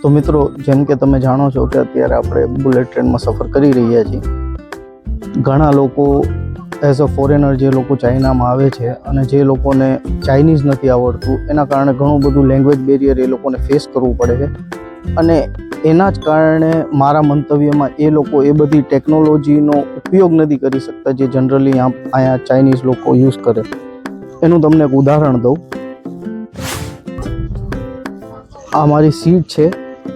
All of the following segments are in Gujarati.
તો મિત્રો, જેમ કે તમે જાણો છો કે અત્યારે આપણે બુલેટ ટ્રેનમાં સફર કરી રહ્યા છીએ. ઘણા લોકો એઝ અ ફોરેનર જે લોકો ચાઇનામાં આવે છે અને જે લોકોને ચાઇનીઝ નથી આવડતું, એના કારણે ઘણું બધું લેંગ્વેજ બેરિયર એ લોકોને ફેસ કરવું પડે છે. અને એના જ કારણે મારા મંતવ્યમાં એ લોકો એ બધી ટેકનોલોજીનો ઉપયોગ નથી કરી શકતા જે જનરલી અહીંયા ચાઇનીઝ લોકો યુઝ કરે. એનું તમને એક ઉદાહરણ દઉં. આ મારી સીટ છે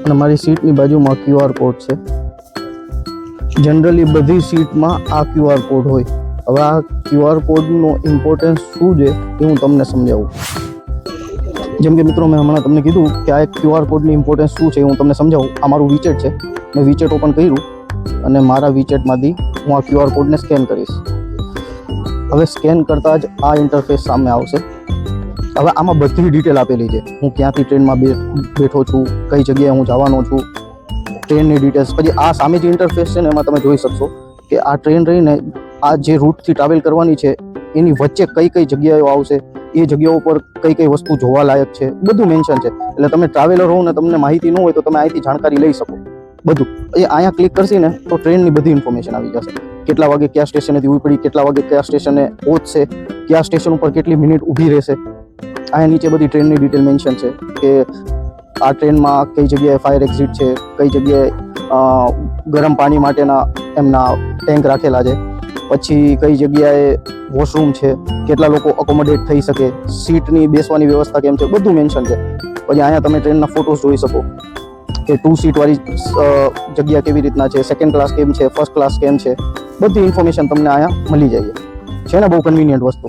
અને મારી સીટની બાજુમાં QR કોડ છે. જનરલી બધી સીટમાં આ QR કોડ હોય. હવે આ QR કોડનો ઇમ્પોર્ટન્સ શું છે એ હું તમને સમજાવું. જેમ કે મિત્રો, મેં હમણાં તમને કીધું કે આ એક QR કોડની ઇમ્પોર્ટન્સ શું છે હું તમને સમજાવું. આ મારું વિચેટ છે. મેં વિચેટ ઓપન કર્યું અને મારા વિચેટમાંથી હું આ QR કોડને સ્કેન કરીશ. હવે સ્કેન કરતાં જ આ ઇન્ટરફેસ સામે આવશે. હવે આમાં બધી ડિટેલ આપેલી છે. હું ક્યાંથી ટ્રેનમાં બેઠો છું, કઈ જગ્યાએ હું જવાનો છું, ટ્રેનની ડિટેલ્સ. પછી આ સામે જે ઇન્ટરફેસ છે ને એમાં તમે જોઈ શકશો કે આ ટ્રેન રહીને આ જે રૂટથી ટ્રાવેલ કરવાની છે એની વચ્ચે કઈ કઈ જગ્યાઓ આવશે, એ જગ્યાઓ પર કઈ કઈ વસ્તુ જોવા લાયક છે, બધું મેન્શન છે. એટલે તમે ટ્રાવેલર હો ને તમને માહિતી ન હોય તો તમે અહીંથી જાણકારી લઈ શકો બધું. એ અહીંયા ક્લિક કરશી ને તો ટ્રેનની બધી ઇન્ફોર્મેશન આવી જશે. કેટલા વાગે કયા સ્ટેશનેથી ઊભી પડી, કેટલા વાગે કયા સ્ટેશને પહોંચશે, કયા સ્ટેશન ઉપર કેટલી મિનિટ ઊભી રહેશે. અહીંયા નીચે બધી ટ્રેનની ડિટેલ મેન્શન છે કે આ ટ્રેનમાં કઈ જગ્યાએ ફાયર એક્ઝિટ છે, કઈ જગ્યાએ ગરમ પાણી માટેના એમના ટેન્ક રાખેલા છે, પછી કઈ જગ્યાએ વોશરૂમ છે, કેટલા લોકો અકોમોડેટ થઈ શકે, સીટની બેસવાની વ્યવસ્થા કેમ છે, બધું મેન્શન છે. પછી અહીંયા તમે ટ્રેનના ફોટોસ જોઈ શકો કે 2 સીટવાળી જગ્યા કેવી રીતના છે, સેકન્ડ ક્લાસ કેમ છે, ફર્સ્ટ ક્લાસ કેમ છે, બધી ઇન્ફોર્મેશન તમને અહીંયા મળી જાય છે ને. બહુ કન્વિનિયન્ટ વસ્તુ.